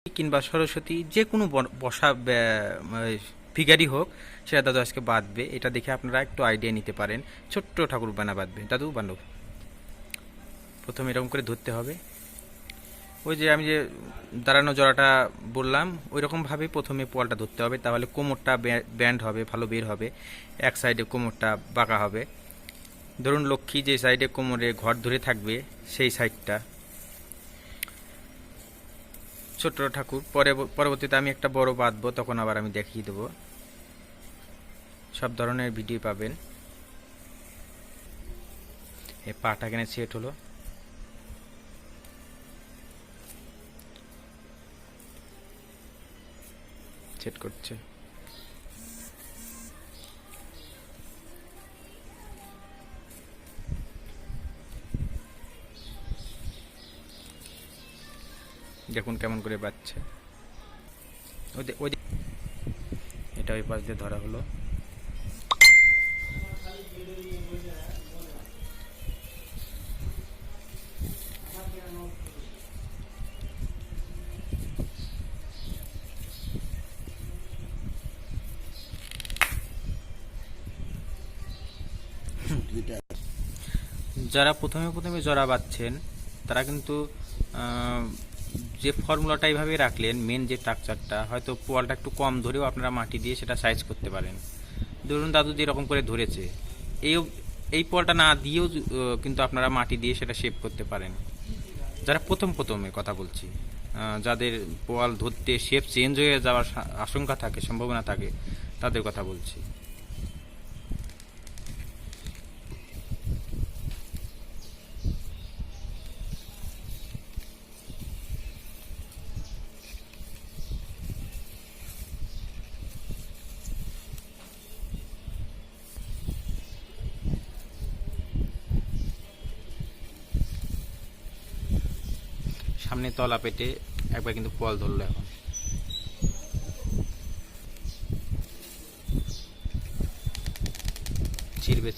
কিংবা সরস্বতী যে কোনো বসা ফিগারই হোক, সেটা দাদু আজকে বাঁধবে। এটা দেখে আপনারা একটু আইডিয়া নিতে পারেন। ছোট্ট ঠাকুর বাঁধবে দাদু, বান্ধব প্রথমে এরকম করে ধরতে হবে। ওই যে আমি যে দাঁড়ানো জড়াটা বললাম, ওই রকমভাবে প্রথমে পোয়ালটা ধরতে হবে, তাহলে কোমরটা ব্যান্ড হবে, ভালো বের হবে। এক সাইডে কোমরটা বাঁকা হবে। ধরুন লক্ষ্মী যে সাইডে কোমরে ঘর ধরে থাকবে সেই সাইডটা। ছোট ঠাকুর পরবর্তীতে আমি একটা বড় বাঁধবো, তখন আবার আমি দেখিয়ে দেবো। সব ধরনের ভিডিও পাবেন। এই পাটা কেন সেট হলো, সেট করছে। দেখুন কেমন করে বাজছে। এটা ওই পাশ দিয়ে ধরা হলো। যারা প্রথমে জরা বাঁধছেন তারা কিন্তু যে ফর্মুলাটা এইভাবে রাখলেন, মেন যে স্ট্রাকচারটা, হয়তো পোয়ালটা একটু কম ধরেও আপনারা মাটি দিয়ে সেটা সাইজ করতে পারেন। ধরুন দাদু যেরকম করে ধরেছে, এই পোয়ালটা না দিয়েও কিন্তু আপনারা মাটি দিয়ে সেটা শেপ করতে পারেন। যারা প্রথমে কথা বলছি, যাদের পোয়াল ধরতে শেপ চেঞ্জ হয়ে যাওয়ার আশঙ্কা থাকে, সম্ভাবনা থাকে, তাদের কথা বলছি। সামনে তলা পেটে একবার কিন্তু পোয়াল ধরলো, এখন ছিড়বে।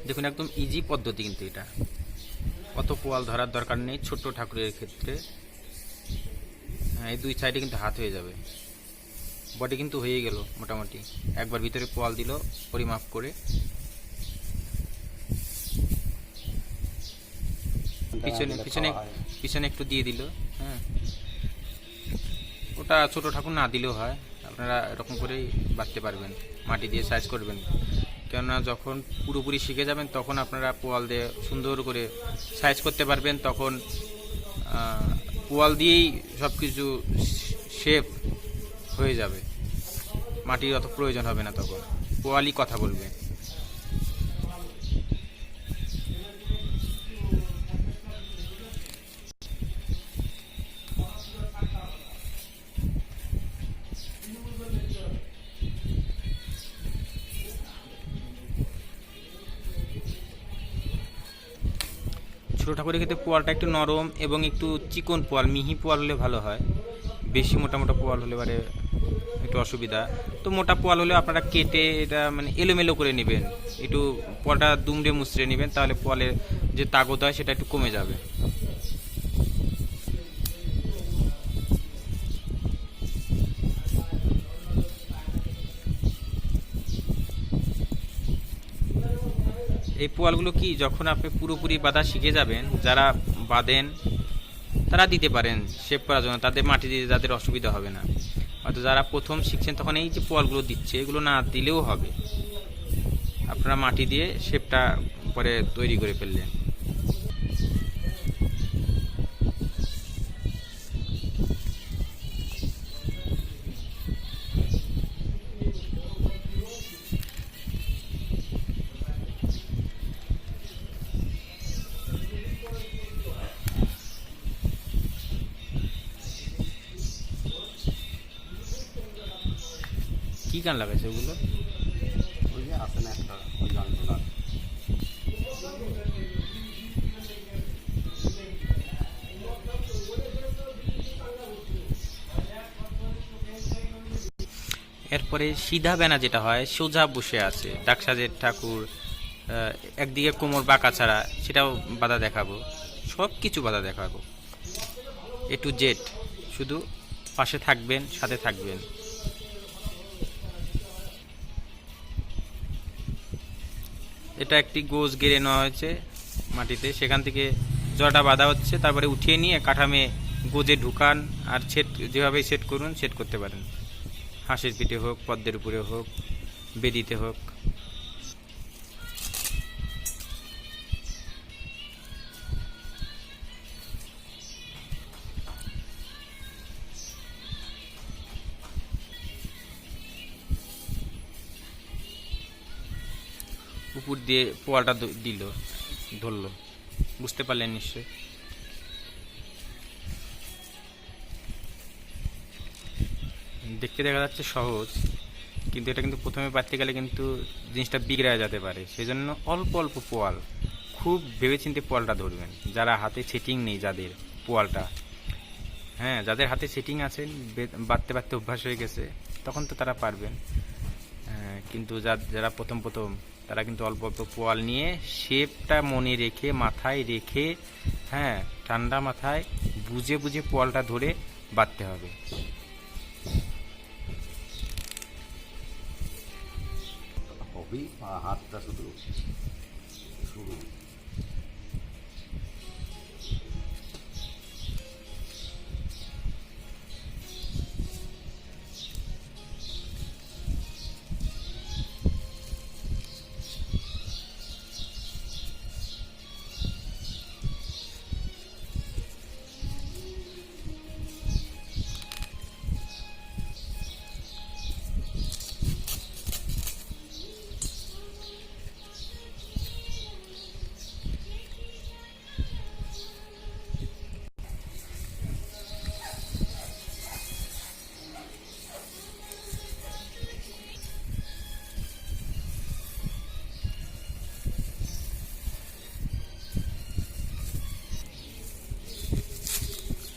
দেখুন একদম ইজি পদ্ধতি কিন্তু এটা, অত পোয়াল ধরার দরকার নেই ছোট্ট ঠাকুরের ক্ষেত্রে। হ্যাঁ, এই দুই সাইডে কিন্তু হাত হয়ে যাবে। বডি কিন্তু হয়ে গেল মোটামুটি। একবার ভিতরে পোয়াল দিল পরিমাপ করে, পিছনে একটু দিয়ে দিল। হ্যাঁ, ওটা ছোট ঠাকুর না দিলেও হয়, আপনারা এরকম করেই বাঁধতে পারবেন, মাটি দিয়ে সাইজ করবেন। কেননা যখন পুরোপুরি শিখে যাবেন তখন আপনারা পোয়াল দিয়ে সুন্দর করে সাইজ করতে পারবেন। তখন পোয়াল দিয়েই সব কিছু শেপ হয়ে যাবে, মাটির অত প্রয়োজন হবে না, তখন পোয়ালই কথা বলবে। ছোটো ঠাকুরের ক্ষেত্রে পোয়ালটা একটু নরম এবং একটু চিকন পোয়াল, মিহি পোয়াল হলে ভালো হয়। বেশি মোটা পোয়াল হলে পারে একটু অসুবিধা। তো মোটা পোয়াল হলে আপনারা কেটে এটা মানে এলোমেলো করে নেবেন, একটু পোয়ালটা দুমড়ে মুচড়ে নেবেন, তাহলে পোয়ালের যে তাগত হয় সেটা একটু কমে যাবে। এই পোয়ালগুলো কি যখন আপনি পুরোপুরি বাঁধা শিখে যাবেন, যারা বাঁধেন তারা দিতে পারেন শেপ করার জন্য, তাদের মাটি দিতে তাদের অসুবিধা হবে না। হয়তো যারা প্রথম শিখছেন তখন এই যে পোয়ালগুলো দিচ্ছে, এগুলো না দিলেও হবে, আপনারা মাটি দিয়ে শেপটা পরে তৈরি করে ফেললেন। কি গান লাগাইছে ওগুলো? ওই যে আসে না একটা ওই গানগুলো। এরপরে সিধা বেনা যেটা হয়, সোজা বসে আছে দাক্ষাজের ঠাকুর, একদিকে কোমর বাঁকা ছাড়া, সেটাও বাধা দেখাবো। সব কিছু বাধা দেখাবো, A to Z। শুধু পাশে থাকবেন, সাথে থাকবেন। এটা একটি গোজ গেড়ে নেওয়া হয়েছে মাটিতে, সেখান থেকে জড়াটা বাঁধা হচ্ছে, তারপরে উঠিয়ে নিয়ে কাঠামে গোজে ঢুকান, আর সেট যেভাবে সেট করুন সেট করতে পারেন। হাঁসের পিঠে হোক, পদ্মের উপরে হোক, বেদিতে হোক। উপর দিয়ে পোয়ালটা দিল, ধরলো, বুঝতে পারলেন নিশ্চয়। দেখতে দেখা যাচ্ছে সহজ, কিন্তু এটা কিন্তু প্রথমে পারতে গেলে কিন্তু জিনিসটা বিগড়ে যেতে পারে। সেই জন্য অল্প অল্প পোয়াল, খুব ভেবেচিন্তে পোয়ালটা ধরবেন। যারা হাতে সেটিং নেই, যাদের পোয়ালটা, হ্যাঁ, যাদের হাতে সেটিং আছে, বাঁধতে বাঁধতে অভ্যাস হয়ে গেছে, তখন তো তারা পারবেন। কিন্তু যারা প্রথম প্রথম, তারা কিন্তু অল্প অল্প পোয়াল নিয়ে শেপটা মনে রেখে, মাথায় রেখে, হ্যাঁ, ঠান্ডা মাথায় বুঝে বুঝে পোয়ালটা ধরে বাঁধতে হবে। হবেই, হাতটা শুধু শুরু।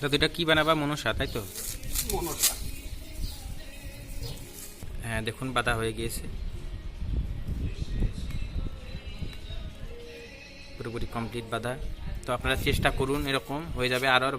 দাদু, এটা কি বানাবা? মনসা, তাই তো? মনসা। হ্যাঁ, দেখুন বাঁধা হয়ে গিয়েছে, পুরোপুরি কমপ্লিট বাঁধা। তো আপনারা চেষ্টা করুন, এরকম হয়ে যাবে, আরও ভালো।